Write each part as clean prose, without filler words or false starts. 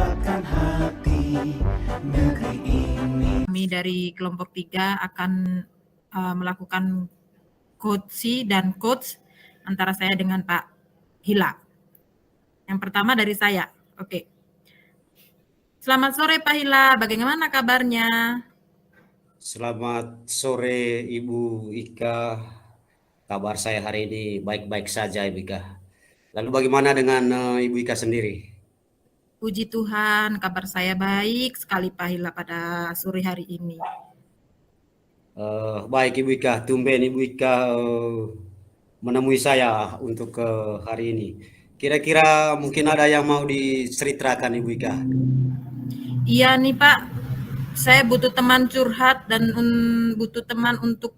menyalakan hati negeri ini. Kami dari kelompok 3 akan melakukan coaching dan coach antara saya dengan Pak Hila. Yang pertama dari saya. Oke. Selamat sore Pak Hila, bagaimana kabarnya? Selamat sore Ibu Ika. Kabar saya hari ini baik-baik saja Ibu Ika. Lalu bagaimana dengan Ibu Ika sendiri? Puji Tuhan, kabar saya baik sekali Pak Hila pada sore hari ini. Baik Ibu Ika, tumben Ibu Ika menemui saya untuk hari ini. Kira-kira mungkin ada yang mau diceritakan Ibu Ika? Iya nih Pak, saya butuh teman curhat dan butuh teman untuk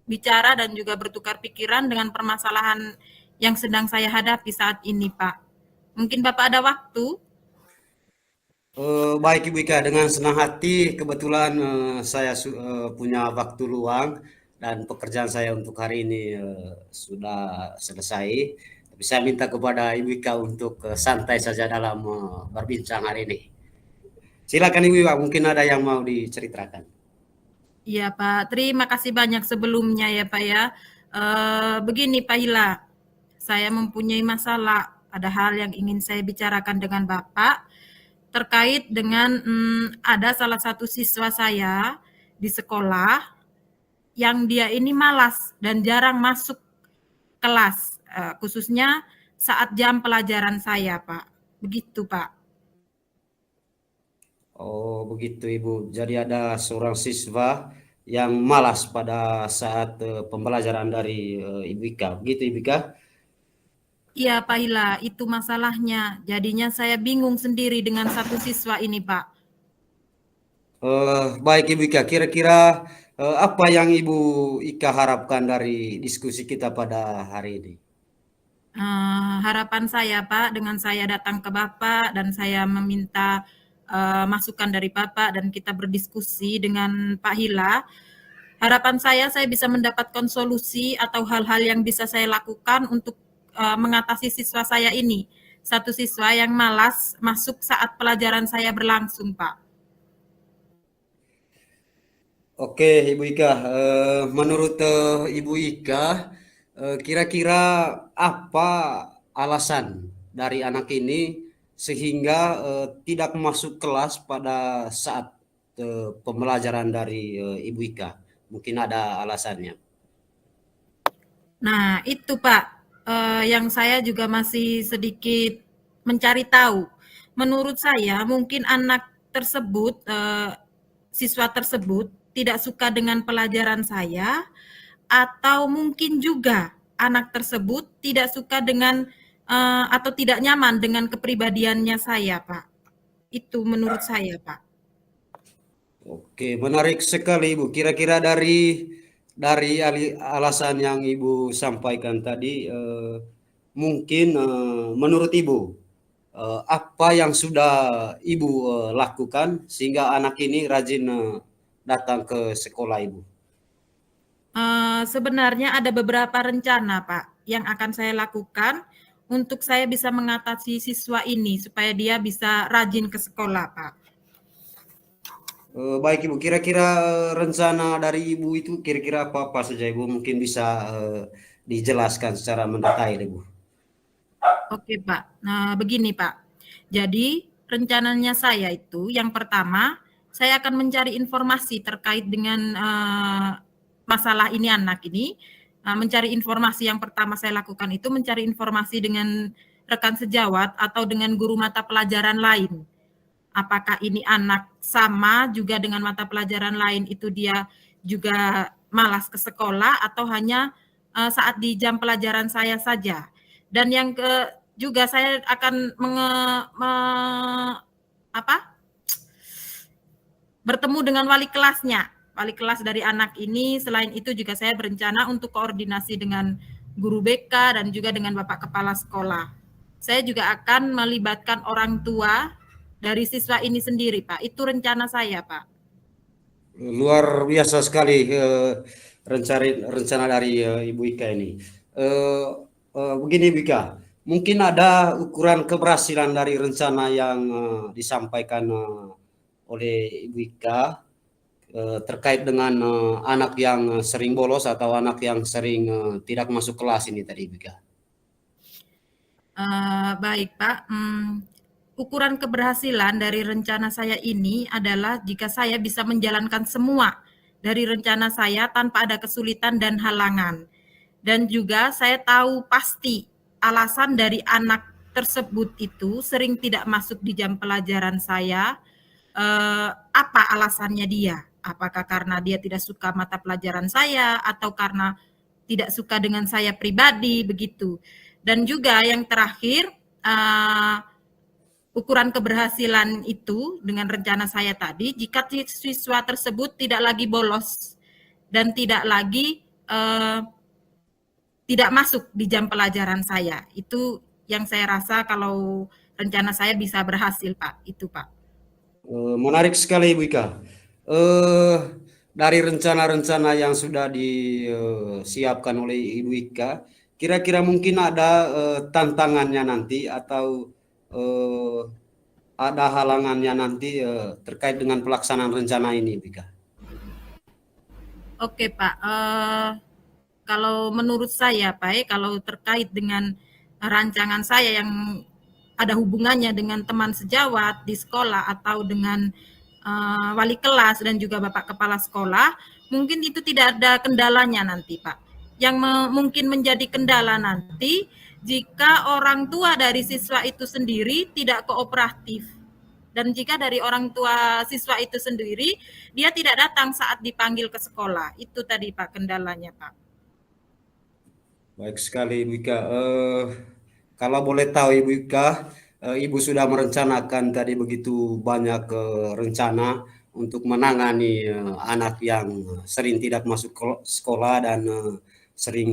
bicara dan juga bertukar pikiran dengan permasalahan yang sedang saya hadapi saat ini Pak. Mungkin Bapak ada waktu? Baik Ibu Ika, dengan senang hati kebetulan saya punya waktu luang dan pekerjaan saya untuk hari ini sudah selesai. Tapi saya minta kepada Ibu Ika untuk santai saja dalam berbincang hari ini. Silakan Ibu Ika, mungkin ada yang mau diceritakan. Iya Pak, terima kasih banyak sebelumnya ya Pak ya. Begini Pak Hila, saya mempunyai masalah, ada hal yang ingin saya bicarakan dengan Bapak terkait dengan ada salah satu siswa saya di sekolah yang dia ini malas dan jarang masuk kelas, khususnya saat jam pelajaran saya Pak. Begitu Pak. Oh begitu Ibu, jadi ada seorang siswa yang malas pada saat pembelajaran dari Ibu Ika, begitu Ibu Ika? Iya Pak Hila, itu masalahnya. Jadinya saya bingung sendiri dengan satu siswa ini Pak. Baik Ibu Ika, kira-kira apa yang Ibu Ika harapkan dari diskusi kita pada hari ini? Harapan saya Pak, dengan saya datang ke Bapak dan saya meminta masukan dari Bapak dan kita berdiskusi dengan Pak Hila, harapan saya bisa mendapatkan solusi atau hal-hal yang bisa saya lakukan untuk mengatasi siswa saya ini. Satu siswa yang malas masuk saat pelajaran saya berlangsung, Pak. Oke Ibu Ika, menurut Ibu Ika, kira-kira apa alasan dari anak ini sehingga tidak masuk kelas pada saat pembelajaran dari Ibu Ika? Mungkin ada alasannya. Nah, itu Pak, yang saya juga masih sedikit mencari tahu. Menurut saya mungkin anak tersebut, siswa tersebut tidak suka dengan pelajaran saya, atau mungkin juga anak tersebut tidak suka dengan atau tidak nyaman dengan kepribadiannya saya, Pak. Itu menurut saya, Pak. Oke, menarik sekali Ibu. Kira-kira dari alasan yang Ibu sampaikan tadi, mungkin menurut Ibu apa yang sudah Ibu lakukan sehingga anak ini rajin datang ke sekolah Ibu? Sebenarnya ada beberapa rencana, Pak, yang akan saya lakukan untuk saya bisa mengatasi siswa ini supaya dia bisa rajin ke sekolah, Pak. Baik Ibu, kira-kira rencana dari Ibu itu kira-kira apa saja Ibu? Mungkin bisa dijelaskan secara mendetail Ibu. Oke, Pak. Nah, begini, Pak. Jadi, rencananya saya itu yang pertama, saya akan mencari informasi terkait dengan masalah ini anak ini. Mencari informasi yang pertama saya lakukan itu mencari informasi dengan rekan sejawat atau dengan guru mata pelajaran lain. Apakah ini anak sama juga dengan mata pelajaran lain itu dia juga malas ke sekolah atau hanya saat di jam pelajaran saya saja. Dan yang juga saya akan bertemu dengan wali kelasnya, wali kelas dari anak ini. Selain itu juga saya berencana untuk koordinasi dengan guru BK dan juga dengan Bapak Kepala Sekolah. Saya juga akan melibatkan orang tua dari siswa ini sendiri, Pak. Itu rencana saya, Pak. Luar biasa sekali rencana dari Ibu Ika ini. Begini Ibu Ika, mungkin ada ukuran keberhasilan dari rencana yang disampaikan oleh Ibu Ika terkait dengan anak yang sering bolos atau anak yang sering tidak masuk kelas ini tadi, Ibu Ika. Baik, Pak. Ukuran keberhasilan dari rencana saya ini adalah jika saya bisa menjalankan semua dari rencana saya tanpa ada kesulitan dan halangan. Dan juga saya tahu pasti alasan dari anak tersebut itu sering tidak masuk di jam pelajaran saya. Apa alasannya dia? Apakah karena dia tidak suka mata pelajaran saya atau karena tidak suka dengan saya pribadi begitu. Dan juga yang terakhir, ukuran keberhasilan itu dengan rencana saya tadi, jika siswa tersebut tidak lagi bolos dan tidak lagi tidak masuk di jam pelajaran saya. Itu yang saya rasa kalau rencana saya bisa berhasil, Pak. Itu, Pak. Menarik sekali, Ibu Ika. Dari rencana-rencana yang sudah disiapkan oleh Ibu Ika, kira-kira mungkin ada tantangannya nanti atau ada halangannya nanti terkait dengan pelaksanaan rencana ini, Ibu Ika? Oke, Pak. Kalau menurut saya, Pak, kalau terkait dengan rancangan saya yang ada hubungannya dengan teman sejawat di sekolah atau dengan wali kelas dan juga Bapak Kepala Sekolah, mungkin itu tidak ada kendalanya nanti, Pak. Yang mungkin menjadi kendala nanti jika orang tua dari siswa itu sendiri tidak kooperatif. Dan jika dari orang tua siswa itu sendiri, dia tidak datang saat dipanggil ke sekolah. Itu tadi, Pak, kendalanya, Pak. Baik sekali, Ibu Ika. Kalau boleh tahu, Ibu Ika, Ibu sudah merencanakan tadi begitu banyak rencana untuk menangani anak yang sering tidak masuk sekolah dan sering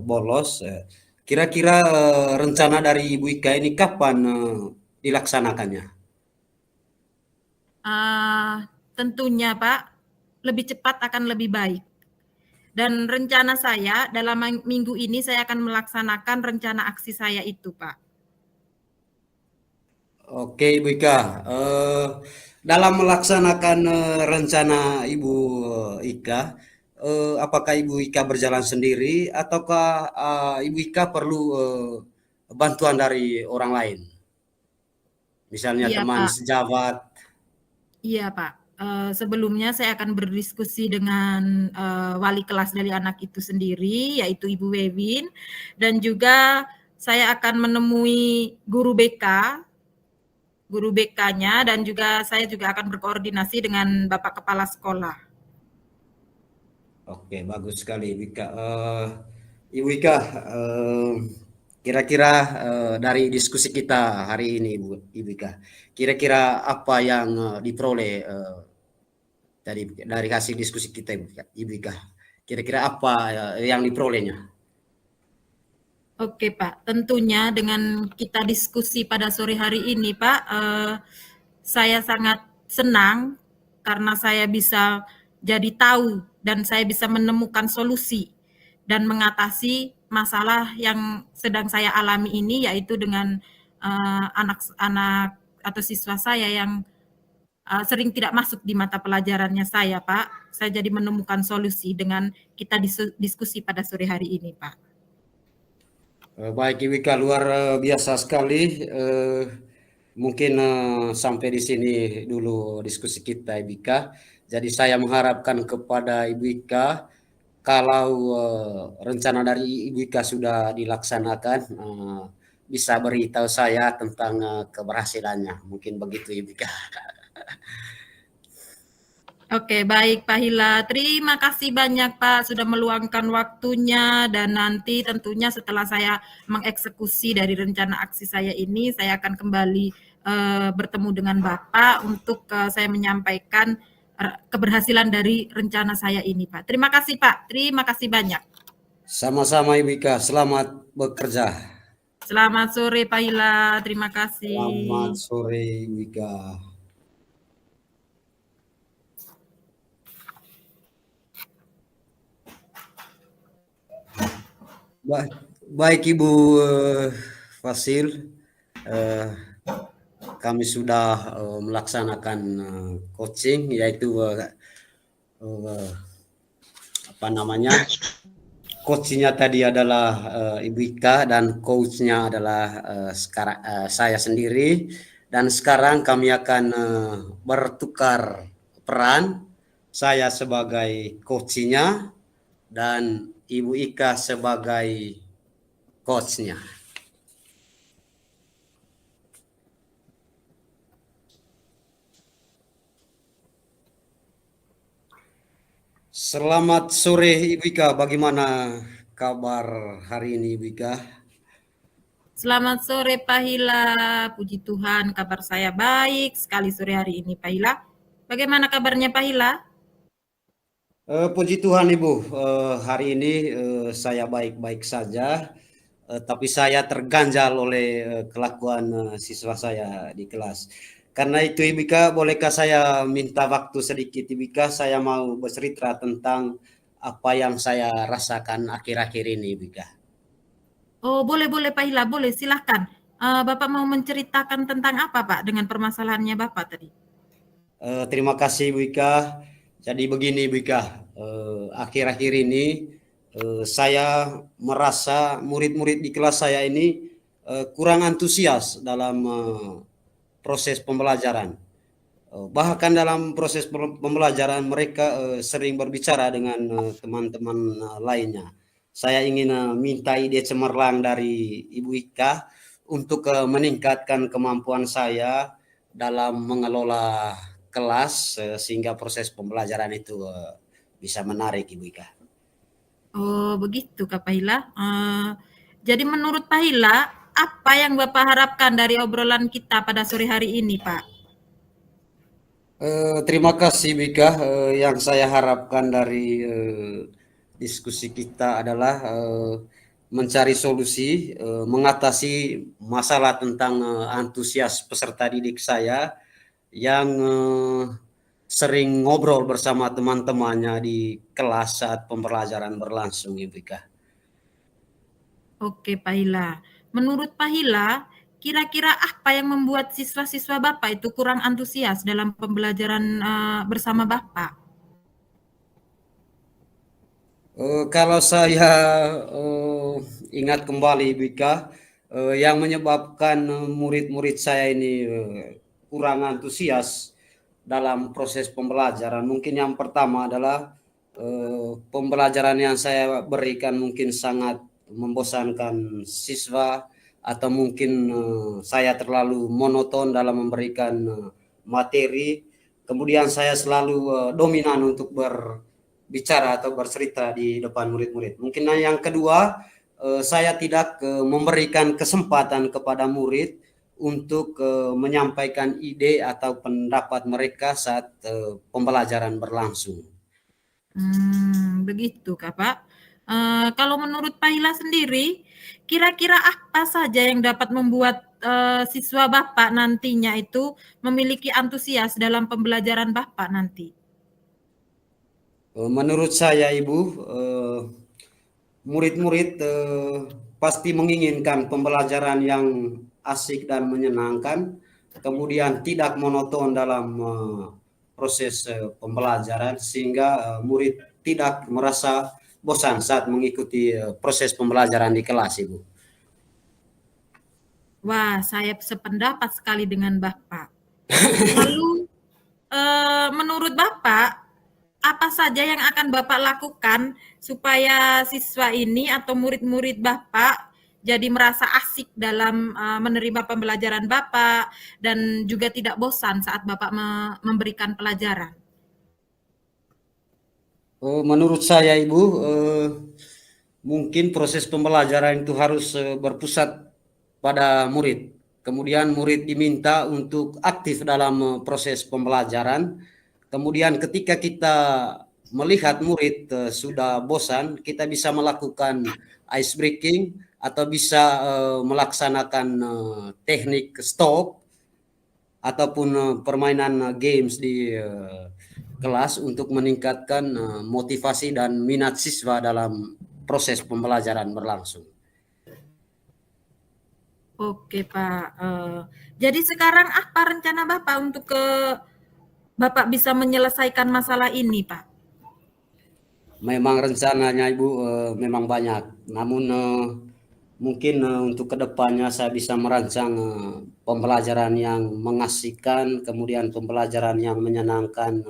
bolos. Kira-kira rencana dari Ibu Ika ini kapan dilaksanakannya? Tentunya, Pak, lebih cepat akan lebih baik. Dan rencana saya dalam minggu ini saya akan melaksanakan rencana aksi saya itu, Pak. Oke, Ibu Ika. Dalam melaksanakan rencana Ibu Ika, apakah Ibu Ika berjalan sendiri ataukah Ibu Ika perlu bantuan dari orang lain? Misalnya Iya, teman Pak. sejawat. Iya, Pak. Sebelumnya saya akan berdiskusi dengan wali kelas dari anak itu sendiri, yaitu Ibu Wewin, dan juga saya akan menemui guru BK-nya, dan juga saya juga akan berkoordinasi dengan Bapak Kepala Sekolah. Oke, bagus sekali, Ibu Ika. Ibu Ika, kira-kira dari diskusi kita hari ini, Ibu Ika, kira-kira apa yang diperoleh dari hasil diskusi kita, Ibu Ika? Kira-kira apa yang diperolehnya? Oke, Pak. Tentunya dengan kita diskusi pada sore hari ini, Pak, saya sangat senang karena saya bisa jadi tahu dan saya bisa menemukan solusi dan mengatasi masalah yang sedang saya alami ini, yaitu dengan anak-anak atau siswa saya yang sering tidak masuk di mata pelajarannya saya, Pak. Saya jadi menemukan solusi dengan kita diskusi pada sore hari ini, Pak. Baik, Ibu Ika, luar biasa sekali. Mungkin sampai di sini dulu diskusi kita, Ibu Ika. Jadi saya mengharapkan kepada Ibu Ika, kalau rencana dari Ibu Ika sudah dilaksanakan, bisa beritahu saya tentang keberhasilannya. Mungkin begitu, Ibu Ika. Oke, baik Pak Hila. Terima kasih banyak Pak sudah meluangkan waktunya, dan nanti tentunya setelah saya mengeksekusi dari rencana aksi saya ini, saya akan kembali bertemu dengan Bapak untuk saya menyampaikan keberhasilan dari rencana saya ini, Pak. Terima kasih Pak. Terima kasih banyak. Sama-sama, Ibu Ika. Selamat bekerja. Selamat sore Pak Hila. Terima kasih. Selamat sore, Ibu Ika. Baik, Ibu Fasil. Eh, Kami sudah melaksanakan coaching, yaitu apa namanya, coachnya tadi adalah Ibu Ika dan coachnya adalah saya sendiri. Dan sekarang kami akan bertukar peran, saya sebagai coachnya dan Ibu Ika sebagai coachnya. Selamat sore Ibu Ika, bagaimana kabar hari ini Ibu Ika? Selamat sore Pak Hila, puji Tuhan kabar saya baik sekali sore hari ini Pak Hila. Bagaimana kabarnya Pak Hila? Puji Tuhan Ibu, hari ini saya baik-baik saja, tapi saya terganjal oleh kelakuan siswa saya di kelas. Karena itu Ibu Ika, bolehkah saya minta waktu sedikit Ibu Ika, saya mau bercerita tentang apa yang saya rasakan akhir-akhir ini Ibu Ika. Oh boleh Pak Hila, boleh silahkan. Bapak mau menceritakan tentang apa Pak dengan permasalahannya Bapak tadi? Terima kasih Bu Ika. Jadi begini Bu Ika, akhir-akhir ini saya merasa murid-murid di kelas saya ini kurang antusias dalam proses pembelajaran. Bahkan dalam proses pembelajaran mereka sering berbicara dengan teman-teman lainnya. Saya ingin minta ide cemerlang dari Ibu Ika untuk meningkatkan kemampuan saya dalam mengelola kelas sehingga proses pembelajaran itu bisa menarik Ibu Ika. Oh begitu Kak Pak Hila. Jadi menurut Pak Hila, apa yang Bapak harapkan dari obrolan kita pada sore hari ini Pak? Terima kasih Bika. Yang saya harapkan dari diskusi kita adalah mencari solusi, mengatasi masalah tentang antusias peserta didik saya yang sering ngobrol bersama teman-temannya di kelas saat pembelajaran berlangsung, Bika. Oke Pak Hila. Menurut Pak Hila, kira-kira apa yang membuat siswa-siswa Bapak itu kurang antusias dalam pembelajaran bersama Bapak? Kalau saya ingat kembali Bika, yang menyebabkan murid-murid saya ini kurang antusias dalam proses pembelajaran, mungkin yang pertama adalah pembelajaran yang saya berikan mungkin sangat membosankan siswa, atau mungkin saya terlalu monoton dalam memberikan materi, kemudian saya selalu dominan untuk berbicara atau bercerita di depan murid-murid. Mungkin yang kedua, saya tidak memberikan kesempatan kepada murid untuk menyampaikan ide atau pendapat mereka saat pembelajaran berlangsung. Begitu Kak Pak. Kalau menurut Pak Hila sendiri, kira-kira apa saja yang dapat membuat siswa Bapak nantinya itu memiliki antusias dalam pembelajaran Bapak nanti? Menurut saya Ibu, murid-murid pasti menginginkan pembelajaran yang asik dan menyenangkan, kemudian tidak monoton dalam proses pembelajaran, sehingga murid tidak merasa bosan saat mengikuti proses pembelajaran di kelas, Ibu. Wah, saya sependapat sekali dengan Bapak. Lalu, menurut Bapak, apa saja yang akan Bapak lakukan supaya siswa ini atau murid-murid Bapak jadi merasa asik dalam menerima pembelajaran Bapak dan juga tidak bosan saat Bapak memberikan pelajaran? Menurut saya Ibu, mungkin proses pembelajaran itu harus berpusat pada murid. Kemudian murid diminta untuk aktif dalam proses pembelajaran. Kemudian ketika kita melihat murid sudah bosan, kita bisa melakukan ice breaking atau bisa melaksanakan teknik stop ataupun permainan games di kelas untuk meningkatkan motivasi dan minat siswa dalam proses pembelajaran berlangsung. Oke Pak. Jadi sekarang apa rencana Bapak untuk Bapak bisa menyelesaikan masalah ini, Pak? Memang rencananya Ibu memang banyak, namun mungkin untuk kedepannya saya bisa merancang pembelajaran yang mengasihkan, kemudian pembelajaran yang menyenangkan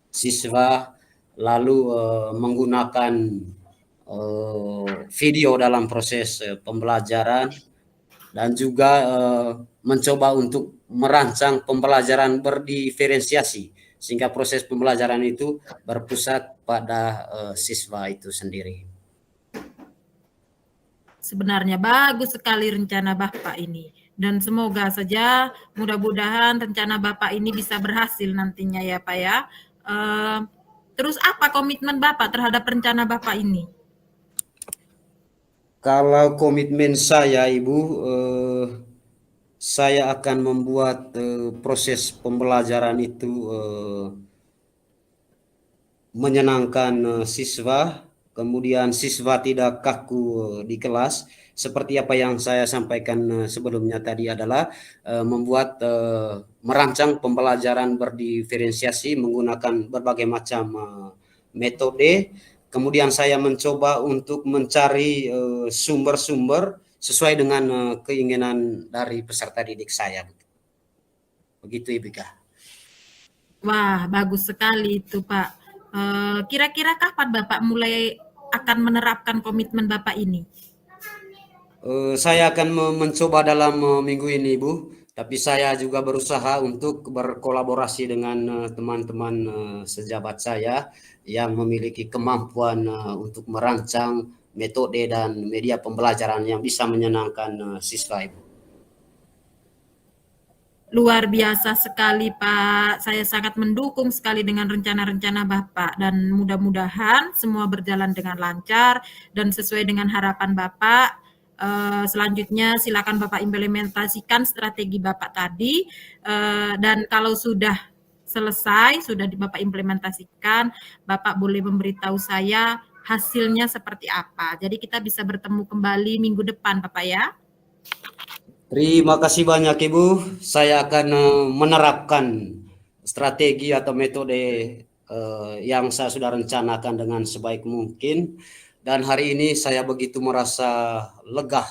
siswa, lalu menggunakan video dalam proses pembelajaran, dan juga mencoba untuk merancang pembelajaran berdiferensiasi sehingga proses pembelajaran itu berpusat pada siswa itu sendiri. Sebenarnya bagus sekali rencana Bapak ini. Dan semoga saja mudah-mudahan rencana Bapak ini bisa berhasil nantinya ya Pak ya. Terus apa komitmen Bapak terhadap rencana Bapak ini? Kalau komitmen saya Ibu, saya akan membuat proses pembelajaran itu menyenangkan siswa, kemudian siswa tidak kaku di kelas. Seperti apa yang saya sampaikan sebelumnya tadi adalah membuat merancang pembelajaran berdiferensiasi menggunakan berbagai macam metode. Kemudian saya mencoba untuk mencari sumber-sumber sesuai dengan keinginan dari peserta didik saya. Begitu Ibu Ika. Wah, bagus sekali itu Pak. Kira-kira kapan Bapak mulai akan menerapkan komitmen Bapak ini? Saya akan mencoba dalam minggu ini, Bu. Tapi saya juga berusaha untuk berkolaborasi dengan teman-teman sejabat saya yang memiliki kemampuan untuk merancang metode dan media pembelajaran yang bisa menyenangkan siswa, Ibu. Luar biasa sekali Pak, saya sangat mendukung sekali dengan rencana-rencana Bapak dan mudah-mudahan semua berjalan dengan lancar dan sesuai dengan harapan Bapak. Selanjutnya silakan Bapak implementasikan strategi Bapak tadi dan kalau sudah selesai, sudah Bapak implementasikan, Bapak boleh memberitahu saya hasilnya seperti apa. Jadi kita bisa bertemu kembali minggu depan Bapak ya. Terima kasih banyak Ibu. Saya akan menerapkan strategi atau metode yang saya sudah rencanakan dengan sebaik mungkin. Dan hari ini saya begitu merasa lega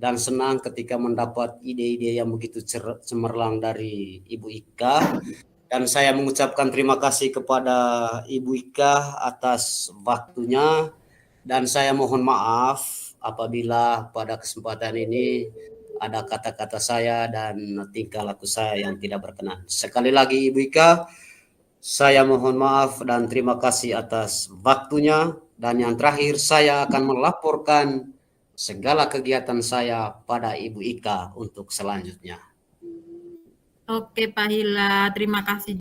dan senang ketika mendapat ide-ide yang begitu cemerlang dari Ibu Ika. Dan saya mengucapkan terima kasih kepada Ibu Ika atas waktunya. Dan saya mohon maaf apabila pada kesempatan ini ada kata-kata saya dan tingkah laku saya yang tidak berkenan. Sekali lagi Ibu Ika, saya mohon maaf dan terima kasih atas waktunya. Dan yang terakhir, saya akan melaporkan segala kegiatan saya pada Ibu Ika untuk selanjutnya. Oke Pak Hila, terima kasih.